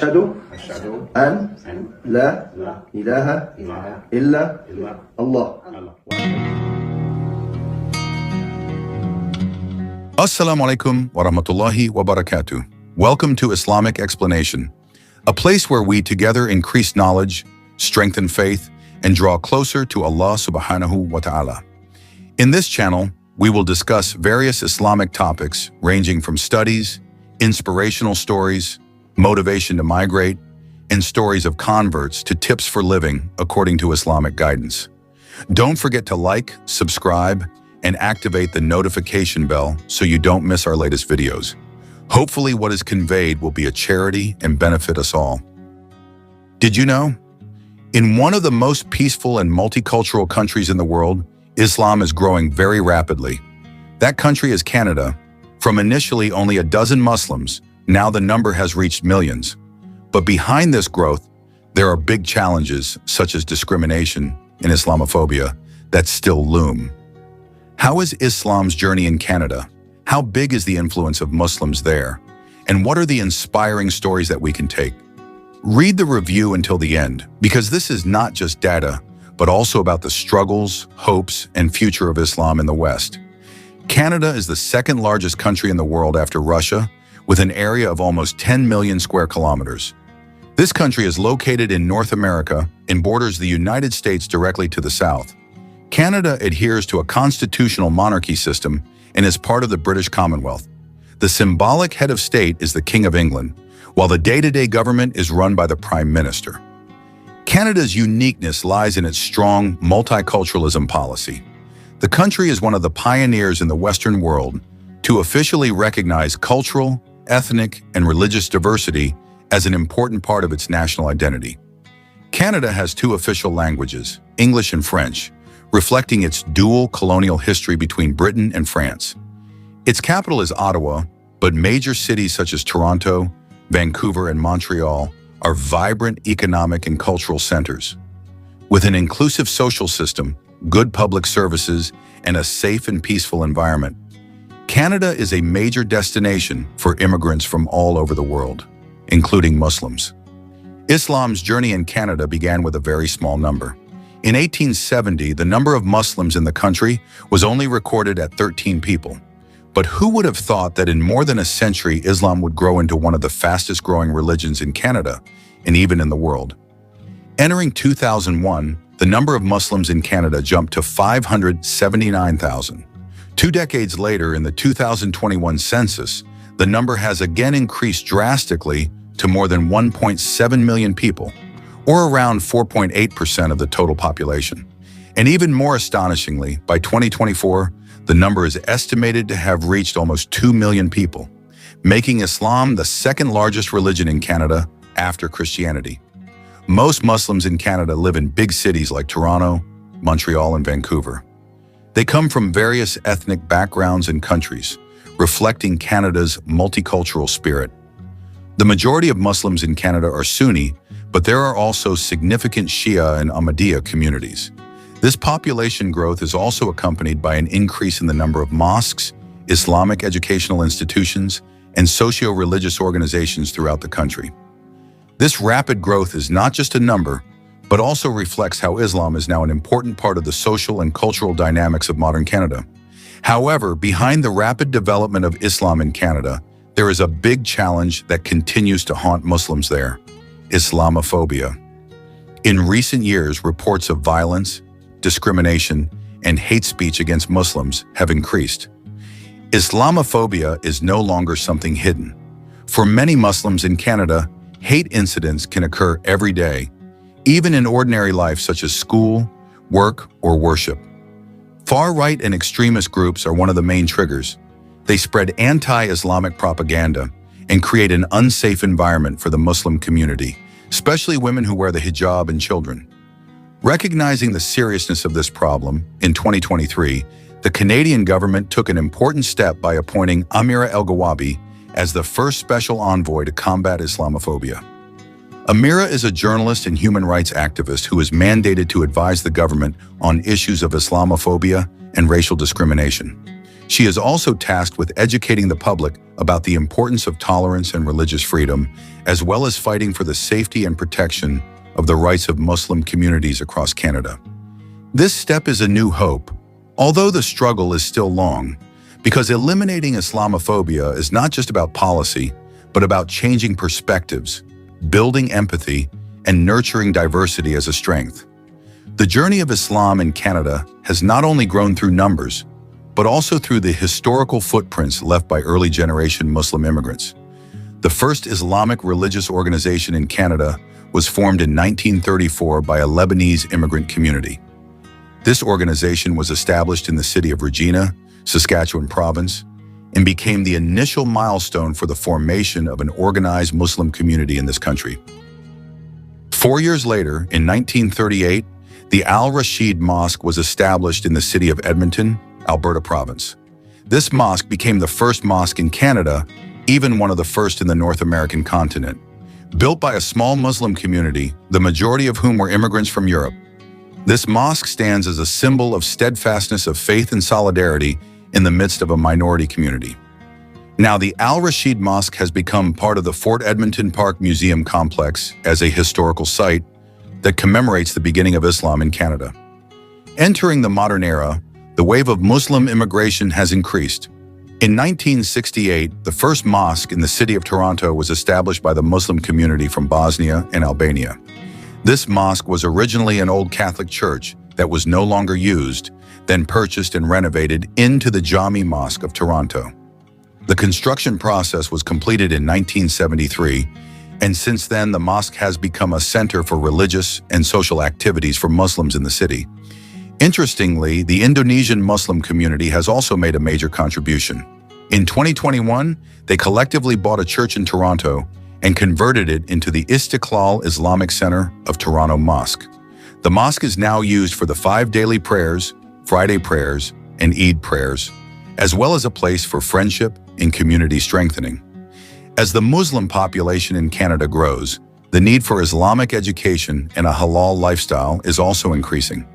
أشهد أن لا إله إلا الله. Assalamu alaikum wa rahmatullahi wa barakatuh. Welcome to Islamic Explanation, a place where we together increase knowledge, strengthen faith, and draw closer to Allah subhanahu wa ta'ala. In this channel, we will discuss various Islamic topics ranging from studies, inspirational stories, motivation to migrate, and stories of converts to tips for living according to Islamic guidance. Don't forget to like, subscribe, and activate the notification bell so you don't miss our latest videos. Hopefully what is conveyed will be a charity and benefit us all. Did you know? In one of the most peaceful and multicultural countries in the world, Islam is growing very rapidly. That country is Canada. From initially only a dozen Muslims, now the number has reached millions. But behind this growth, there are big challenges such as discrimination and Islamophobia that still loom. How is Islam's journey in Canada? How big is the influence of Muslims there? And what are the inspiring stories that we can take? Read the review until the end, because this is not just data, but also about the struggles, hopes, and future of Islam in the West. Canada is the second largest country in the world after Russia, with an area of almost 10 million square kilometers. This country is located in North America and borders the United States directly to the south. Canada adheres to a constitutional monarchy system and is part of the British Commonwealth. The symbolic head of state is the King of England, while the day-to-day government is run by the Prime Minister. Canada's uniqueness lies in its strong multiculturalism policy. The country is one of the pioneers in the Western world to officially recognize cultural, ethnic, and religious diversity as an important part of its national identity. Canada has two official languages, English and French, reflecting its dual colonial history between Britain and France. Its capital is Ottawa, but major cities such as Toronto, Vancouver, and Montreal are vibrant economic and cultural centers. With an inclusive social system, good public services, and a safe and peaceful environment, Canada is a major destination for immigrants from all over the world, including Muslims. Islam's journey in Canada began with a very small number. In 1870, the number of Muslims in the country was only recorded at 13 people. But who would have thought that in more than a century, Islam would grow into one of the fastest growing religions in Canada and even in the world? Entering 2001, the number of Muslims in Canada jumped to 579,000. 2 decades later, in the 2021 census, the number has again increased drastically to more than 1.7 million people, or around 4.8% of the total population. And even more astonishingly, by 2024, the number is estimated to have reached almost 2 million people, making Islam the second largest religion in Canada after Christianity. Most Muslims in Canada live in big cities like Toronto, Montreal, and Vancouver. They come from various ethnic backgrounds and countries, reflecting Canada's multicultural spirit. The majority of Muslims in Canada are Sunni, but there are also significant Shia and Ahmadiyya communities. This population growth is also accompanied by an increase in the number of mosques, Islamic educational institutions, and socio-religious organizations throughout the country. This rapid growth is not just a number, but also reflects how Islam is now an important part of the social and cultural dynamics of modern Canada. However, behind the rapid development of Islam in Canada, there is a big challenge that continues to haunt Muslims there: Islamophobia. In recent years, reports of violence, discrimination, and hate speech against Muslims have increased. Islamophobia is no longer something hidden. For many Muslims in Canada, hate incidents can occur every day, even in ordinary life such as school, work, or worship. Far-right and extremist groups are one of the main triggers. They spread anti-Islamic propaganda and create an unsafe environment for the Muslim community, especially women who wear the hijab and children. Recognizing the seriousness of this problem, in 2023, the Canadian government took an important step by appointing Amira El-Gawabi as the first special envoy to combat Islamophobia. Amira is a journalist and human rights activist who is mandated to advise the government on issues of Islamophobia and racial discrimination. She is also tasked with educating the public about the importance of tolerance and religious freedom, as well as fighting for the safety and protection of the rights of Muslim communities across Canada. This step is a new hope, although the struggle is still long, because eliminating Islamophobia is not just about policy, but about changing perspectives, building empathy, and nurturing diversity as a strength. The journey of Islam in Canada has not only grown through numbers, but also through the historical footprints left by early generation Muslim immigrants. The first Islamic religious organization in Canada was formed in 1934 by a Lebanese immigrant community. This organization was established in the city of Regina, Saskatchewan province, and became the initial milestone for the formation of an organized Muslim community in this country. 4 years later, in 1938, the Al-Rashid Mosque was established in the city of Edmonton, Alberta province. This mosque became the first mosque in Canada, even one of the first in the North American continent. Built by a small Muslim community, the majority of whom were immigrants from Europe, this mosque stands as a symbol of steadfastness of faith and solidarity in the midst of a minority community. Now, the Al-Rashid Mosque has become part of the Fort Edmonton Park Museum complex as a historical site that commemorates the beginning of Islam in Canada. Entering the modern era, the wave of Muslim immigration has increased. In 1968, the first mosque in the city of Toronto was established by the Muslim community from Bosnia and Albania. This mosque was originally an old Catholic church that was no longer used, then purchased and renovated into the Jami Mosque of Toronto. The construction process was completed in 1973, and since then the mosque has become a center for religious and social activities for Muslims in the city. Interestingly, the Indonesian Muslim community has also made a major contribution. In 2021, they collectively bought a church in Toronto and converted it into the Istiqlal Islamic Center of Toronto Mosque. The mosque is now used for the 5 daily prayers, Friday prayers, and Eid prayers, as well as a place for friendship and community strengthening. As the Muslim population in Canada grows, the need for Islamic education and a halal lifestyle is also increasing.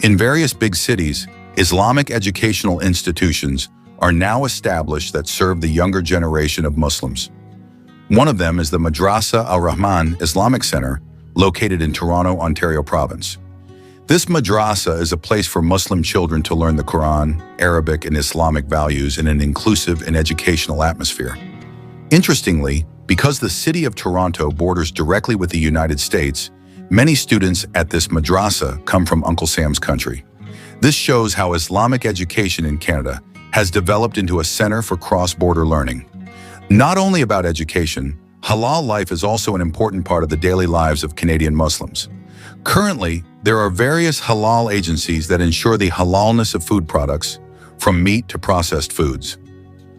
In various big cities, Islamic educational institutions are now established that serve the younger generation of Muslims. One of them is the Madrasa Al-Rahman Islamic Center, located in Toronto, Ontario province. This madrasa is a place for Muslim children to learn the Quran, Arabic, and Islamic values in an inclusive and educational atmosphere. Interestingly, because the city of Toronto borders directly with the United States, many students at this madrasa come from Uncle Sam's country. This shows how Islamic education in Canada has developed into a center for cross-border learning. Not only about education, halal life is also an important part of the daily lives of Canadian Muslims. Currently, there are various halal agencies that ensure the halalness of food products, from meat to processed foods.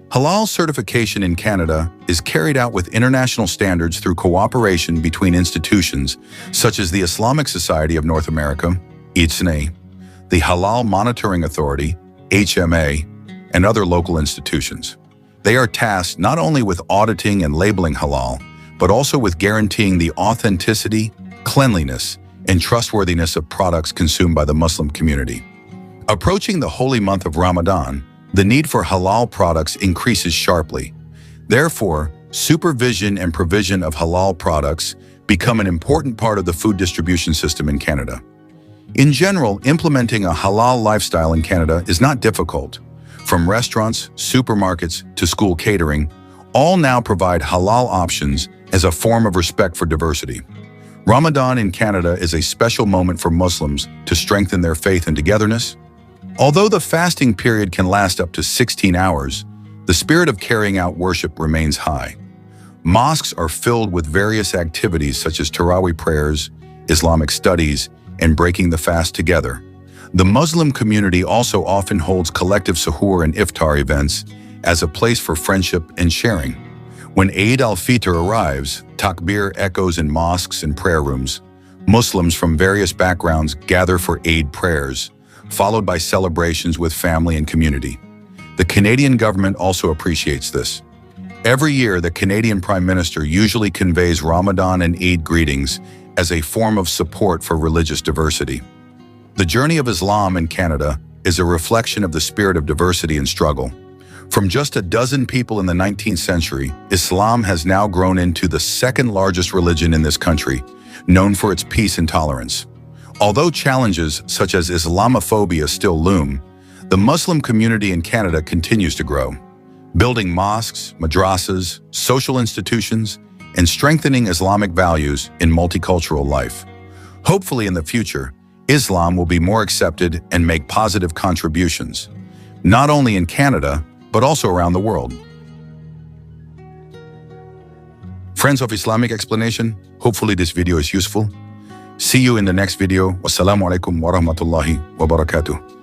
Halal certification in Canada is carried out with international standards through cooperation between institutions such as the Islamic Society of North America, ISNA, the Halal Monitoring Authority, HMA, and other local institutions. They are tasked not only with auditing and labeling halal, but also with guaranteeing the authenticity, cleanliness, and trustworthiness of products consumed by the Muslim community. Approaching the holy month of Ramadan, the need for halal products increases sharply. Therefore, supervision and provision of halal products become an important part of the food distribution system in Canada. In general, implementing a halal lifestyle in Canada is not difficult. From restaurants, supermarkets, to school catering, all now provide halal options as a form of respect for diversity. Ramadan in Canada is a special moment for Muslims to strengthen their faith and togetherness. Although the fasting period can last up to 16 hours, the spirit of carrying out worship remains high. Mosques are filled with various activities such as Taraweeh prayers, Islamic studies, and breaking the fast together. The Muslim community also often holds collective suhoor and iftar events as a place for friendship and sharing. When Eid al-Fitr arrives, takbir echoes in mosques and prayer rooms. Muslims from various backgrounds gather for Eid prayers, followed by celebrations with family and community. The Canadian government also appreciates this. Every year, the Canadian Prime Minister usually conveys Ramadan and Eid greetings as a form of support for religious diversity. The journey of Islam in Canada is a reflection of the spirit of diversity and struggle. From just a dozen people in the 19th century, Islam has now grown into the second largest religion in this country, known for its peace and tolerance. Although challenges such as Islamophobia still loom, the Muslim community in Canada continues to grow, building mosques, madrasas, social institutions, and strengthening Islamic values in multicultural life. Hopefully in the future, Islam will be more accepted and make positive contributions, not only in Canada, but also around the world. Friends of Islamic Explanation, hopefully this video is useful. See you in the next video. Wassalamu alaikum wa rahmatullahi wa barakatuh.